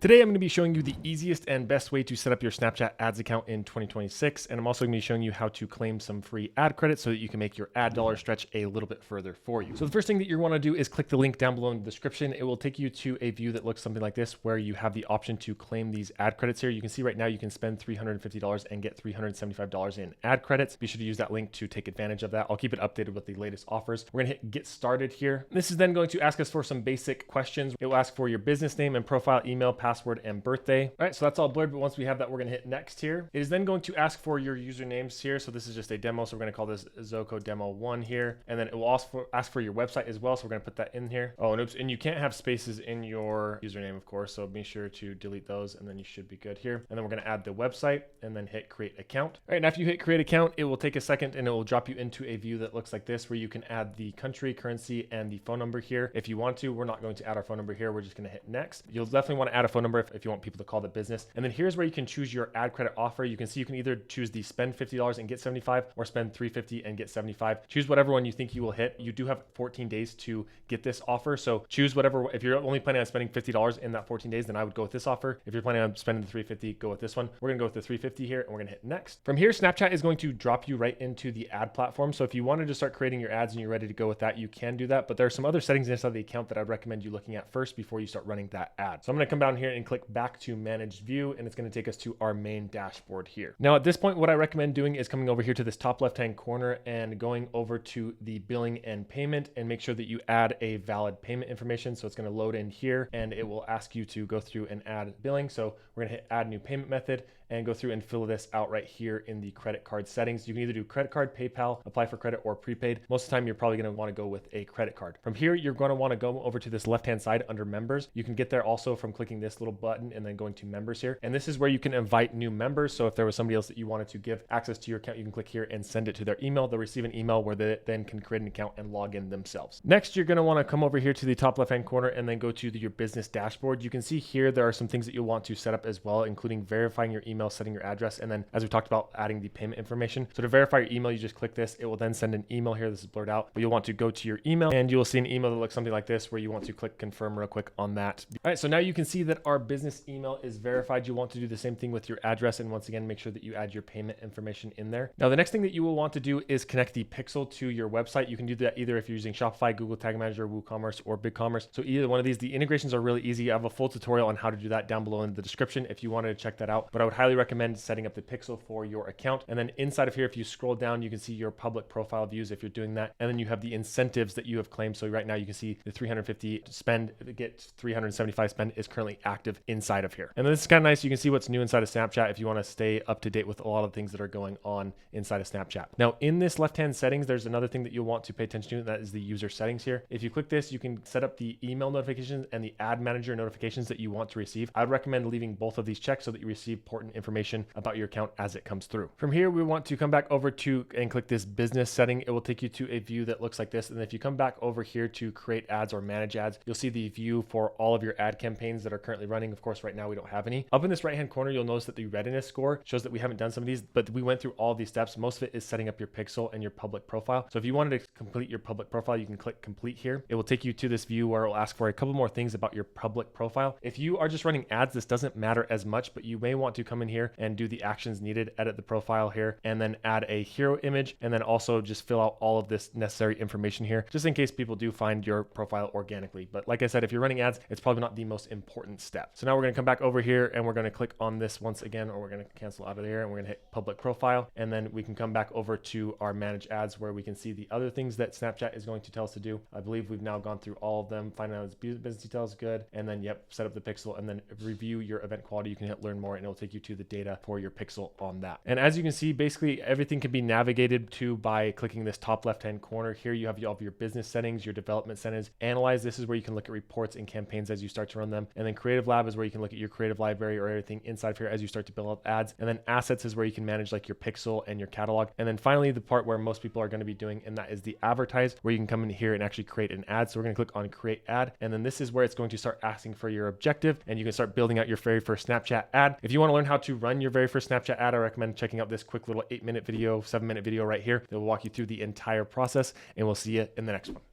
Today, I'm going to be showing you the easiest and best way to set up your Snapchat ads account in 2026. And I'm also going to be showing you how to claim some free ad credits so that you can make your ad dollar stretch a little bit further for you. So the first thing that you want to do is click the link down below in the description. It will take you to a view that looks something like this, where you have the option to claim these ad credits here. You can see right now you can spend $350 and get $375 in ad credits. Be sure to use that link to take advantage of that. I'll keep it updated with the latest offers. We're going to hit get started here. This is then going to ask us for some basic questions. It will ask for your business name and profile, email, password, and birthday. All right, so that's all blurred, but once we have that, we're going to hit next here. It is then going to ask for your usernames here. So this is just a demo. So we're going to call this Zoco Demo 1 here. And then it will also ask for your website as well. So we're going to put that in here. Oh, and oops, and you can't have spaces in your username, of course. So be sure to delete those and then you should be good here. And then we're going to add the website and then hit create account. All right, and after you hit create account, it will take a second and it will drop you into a view that looks like this, where you can add the country, currency, and the phone number here. If you want to, we're not going to add our phone number here. We're just going to hit next. You'll definitely want to add a phone number if you want people to call the business. And then here's where you can choose your ad credit offer. You can see you can either choose the spend $50 and get 75 or spend $350 and get 75. Choose whatever one you think you will hit. You do have 14 days to get this offer. So choose whatever. If you're only planning on spending $50 in that 14 days, then I would go with this offer. If you're planning on spending the $350, go with this one. We're going to go with the $350 here and we're going to hit next. From here, Snapchat is going to drop you right into the ad platform. So if you wanted to start creating your ads and you're ready to go with that, you can do that. But there are some other settings inside the account that I'd recommend you looking at first before you start running that ad. So I'm going to come down here and click back to manage view, and it's going to take us to our main dashboard here. Now at this point, what I recommend doing is coming over here to this top left-hand corner and going over to the billing and payment, and make sure that you add a valid payment information. So it's going to load in here and it will ask you to go through and add billing. So we're going to hit add new payment method and go through and fill this out right here in the credit card settings. You can either do credit card, PayPal, apply for credit, or prepaid. Most of the time, you're probably going to want to go with a credit card. From here, you're going to want to go over to this left-hand side under members. You can get there also from clicking this little button and then going to members here. And this is where you can invite new members. So if there was somebody else that you wanted to give access to your account, you can click here and send it to their email. They'll receive an email where they then can create an account and log in themselves. Next, you're going to want to come over here to the top left-hand corner and then go to your business dashboard. You can see here there are some things that you'll want to set up as well, including verifying your email, setting your address, and then as we talked about, adding the payment information. So to verify your email, you just click this. It will then send an email here. This is blurred out, but you'll want to go to your email and you will see an email that looks something like this, where you want to click confirm real quick on that. All right, so now you can see that our business email is verified. You want to do the same thing with your address, and once again, make sure that you add your payment information in there. Now, the next thing that you will want to do is connect the pixel to your website. You can do that either if you're using Shopify, Google Tag Manager, WooCommerce, or BigCommerce. So either one of these, the integrations are really easy. I have a full tutorial on how to do that down below in the description if you wanted to check that out, but I would highly recommend setting up the pixel for your account. And then inside of here, if you scroll down, you can see your public profile views if you're doing that. And then you have the incentives that you have claimed. So right now you can see the 350 spend, get 375 spend is currently active inside of here. And then this is kind of nice. You can see what's new inside of Snapchat if you want to stay up to date with a lot of things that are going on inside of Snapchat. Now in this left-hand settings, there's another thing that you'll want to pay attention to, and that is the user settings here. If you click this, you can set up the email notifications and the ad manager notifications that you want to receive. I'd recommend leaving both of these checked so that you receive important information about your account as it comes through. From here, we want to come back over to and click this business setting. It will take you to a view that looks like this. And if you come back over here to create ads or manage ads, you'll see the view for all of your ad campaigns that are currently running. Of course, right now we don't have any. Up in this right-hand corner, you'll notice that the readiness score shows that we haven't done some of these, but we went through all these steps. Most of it is setting up your pixel and your public profile. So if you wanted to complete your public profile, you can click complete here. It will take you to this view where it will ask for a couple more things about your public profile. If you are just running ads, this doesn't matter as much, but you may want to come in here and do the actions needed, edit the profile here, and then add a hero image, and then also just fill out all of this necessary information here, just in case people do find your profile organically. But like I said, if you're running ads, it's probably not the most important step. So now we're going to come back over here and we're going to click on this once again, or we're going to cancel out of there and we're going to hit public profile. And then we can come back over to our manage ads, where we can see the other things that Snapchat is going to tell us to do. I believe we've now gone through all of them. Find out business details, good. And then, yep, set up the pixel and then review your event quality. You can hit learn more and it will take you to the data for your pixel on that. And as you can see, basically everything can be navigated to by clicking this top left-hand corner. Here you have all of your business settings, your development settings. Analyze, this is where you can look at reports and campaigns as you start to run them. And then Creative Lab is where you can look at your creative library or everything inside of here as you start to build up ads. And then Assets is where you can manage like your pixel and your catalog. And then finally, the part where most people are going to be doing, and that is the Advertise, where you can come in here and actually create an ad. So we're going to click on Create Ad. And then this is where it's going to start asking for your objective, and you can start building out your very first Snapchat ad. If you want to learn how to run your very first Snapchat ad, I recommend checking out this quick little 8-minute video, 7-minute video right here that will walk you through the entire process, and we'll see you in the next one.